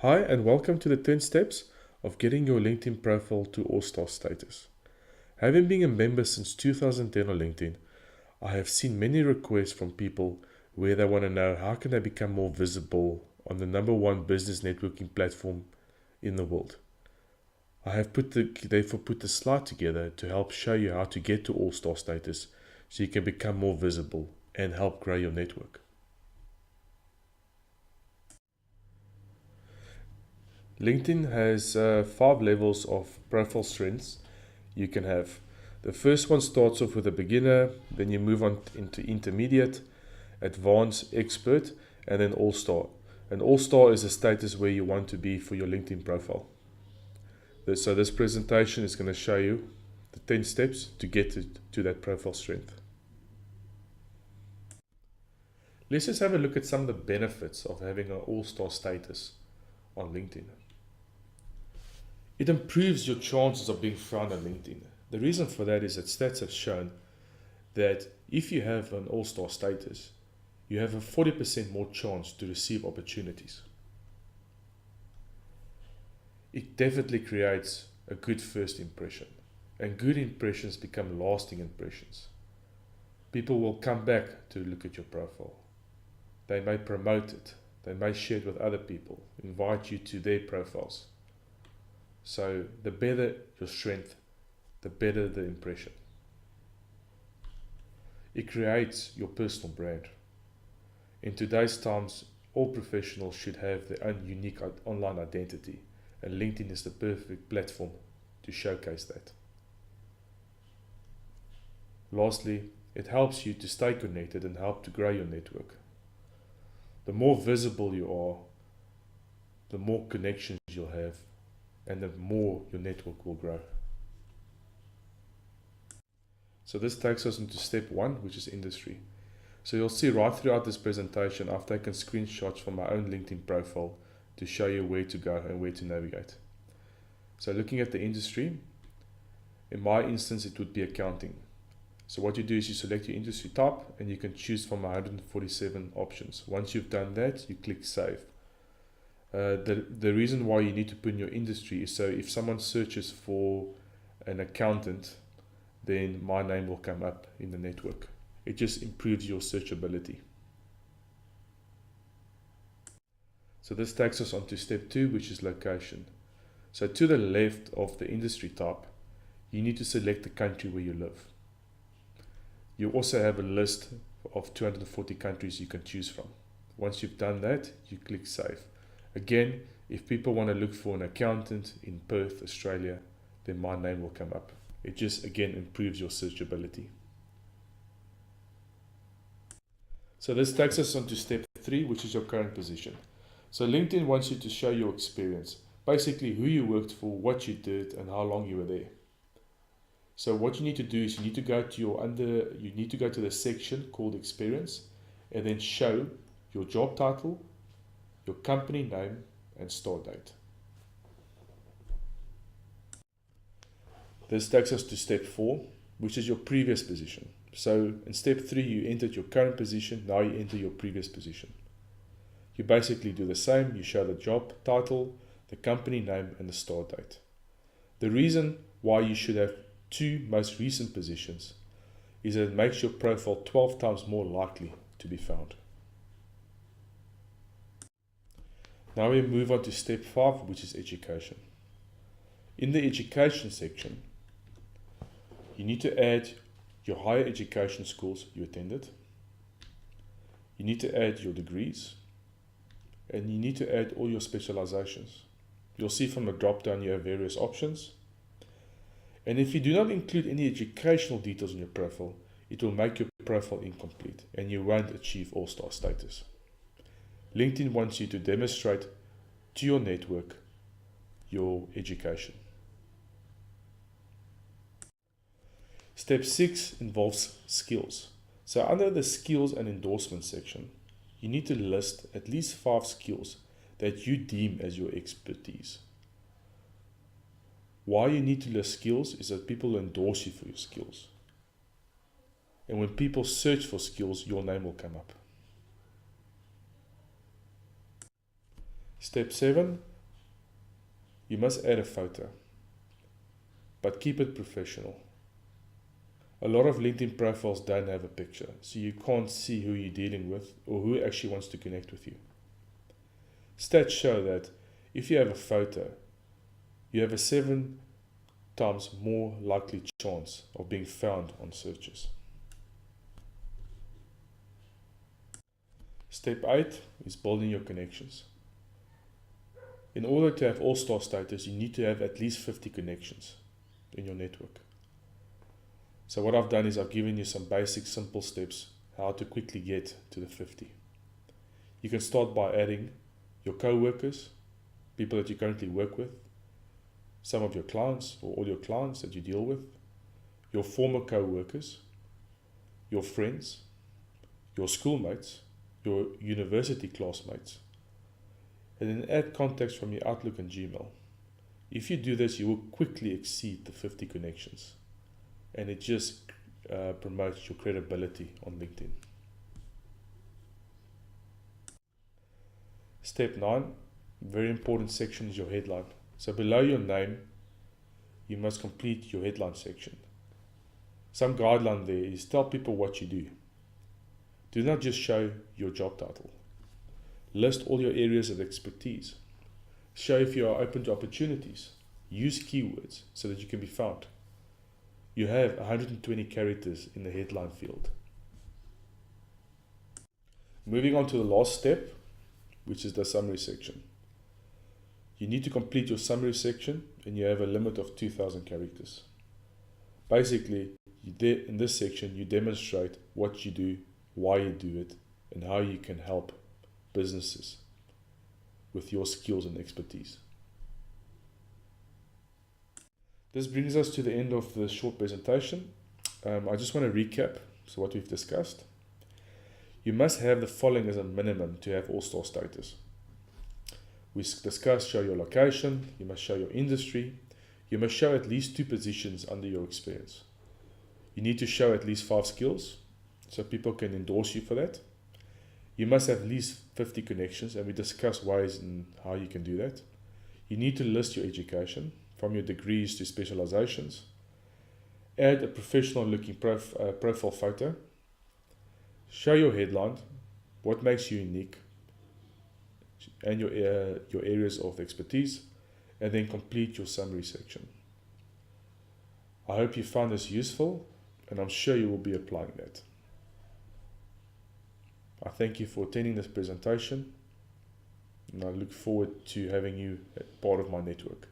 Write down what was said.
Hi, and welcome to the 10 steps of getting your LinkedIn profile to All-Star status. Having been a member since 2010 on LinkedIn, I have seen many requests from people where they want to know how can they become more visible on the number one business networking platform in the world. I have therefore put the slide together to help show you how to get to All-Star status so you can become more visible and help grow your network. LinkedIn has 5 levels of profile strengths you can have. The first one starts off with a beginner, then you move on into intermediate, advanced, expert, and then all-star. An all-star is a status where you want to be for your LinkedIn profile. So this presentation is going to show you the 10 steps to get to that profile strength. Let's just have a look at some of the benefits of having an all-star status on LinkedIn. It improves your chances of being found on LinkedIn. The reason for that is that stats have shown that if you have an all-star status, you have a 40% more chance to receive opportunities. It definitely creates a good first impression, and good impressions become lasting impressions. People will come back to look at your profile. They may promote it, they may share it with other people, invite you to their profiles. So the better your strength, the better the impression. It creates your personal brand. In today's times, all professionals should have their own unique online identity, and LinkedIn is the perfect platform to showcase that. Lastly, it helps you to stay connected and help to grow your network. The more visible you are, the more connections you'll have, and the more your network will grow. So this takes us into step 1, which is industry. So you'll see right throughout this presentation, I've taken screenshots from my own LinkedIn profile to show you where to go and where to navigate. So looking at the industry, in my instance it would be accounting. So what you do is you select your industry type and you can choose from 147 options. Once you've done that, you click save. The reason why you need to put in your industry is so if someone searches for an accountant, then my name will come up in the network. It just improves your searchability. So this takes us on to step 2, which is location. So to the left of the industry type, you need to select the country where you live. You also have a list of 240 countries you can choose from. Once you've done that, you click save. Again, if people want to look for an accountant in Perth, Australia, then my name will come up. It just again improves your searchability. So this takes us on to step 3, which is your current position. So LinkedIn wants you to show your experience, basically who you worked for, what you did, and how long you were there. So what you need to do is you need to go to the section called experience, and then show your job title, your company name, and start date. This takes us to step 4, which is your previous position. So in step 3, you entered your current position, now you enter your previous position. You basically do the same, you show the job title, the company name, and the start date. The reason why you should have 2 most recent positions is that it makes your profile 12 times more likely to be found. Now we move on to step 5, which is education. In the education section, you need to add your higher education schools you attended. You need to add your degrees. And you need to add all your specializations. You'll see from the drop down you have various options. And if you do not include any educational details in your profile, it will make your profile incomplete and you won't achieve all-star status. LinkedIn wants you to demonstrate to your network your education. Step 6 involves skills. So under the skills and endorsement section, you need to list at least 5 skills that you deem as your expertise. Why you need to list skills is that people endorse you for your skills. And when people search for skills, your name will come up. Step 7, You must add a photo, but keep it professional. A lot of LinkedIn profiles don't have a picture, so you can't see who you're dealing with or who actually wants to connect with you. Stats show that if you have a photo, you have a 7 times more likely chance of being found on searches. Step 8 is building your connections. In order to have all-star status, you need to have at least 50 connections in your network. So what I've done is I've given you some basic simple steps how to quickly get to the 50. You can start by adding your co-workers, people that you currently work with, some of your clients or all your clients that you deal with, your former co-workers, your friends, your schoolmates, your university classmates, and then add contacts from your Outlook and Gmail. If you do this, you will quickly exceed the 50 connections, and it just promotes your credibility on LinkedIn. Step 9, very important section is your headline. So below your name, you must complete your headline section. Some guideline there is tell people what you do. Do not just show your job title. List all your areas of expertise. Show if you are open to opportunities. Use keywords so that you can be found. You have 120 characters in the headline field. Moving on to the last step, which is the summary section. You need to complete your summary section and you have a limit of 2,000 characters. Basically, in this section, you demonstrate what you do, why you do it, and how you can help businesses with your skills and expertise. This brings us to the end of the short presentation. I just want to recap what we've discussed. You must have the following as a minimum to have all-star status. We discussed show your location, you must show your industry, you must show at least 2 positions under your experience. You need to show at least 5 skills so people can endorse you for that. You must have at least 50 connections, and we discussed ways and how you can do that. You need to list your education from your degrees to specializations. Add a professional looking profile photo. Show your headline, what makes you unique, and your areas of expertise, and then complete your summary section. I hope you found this useful, and I'm sure you will be applying that. I thank you for attending this presentation, and I look forward to having you as part of my network.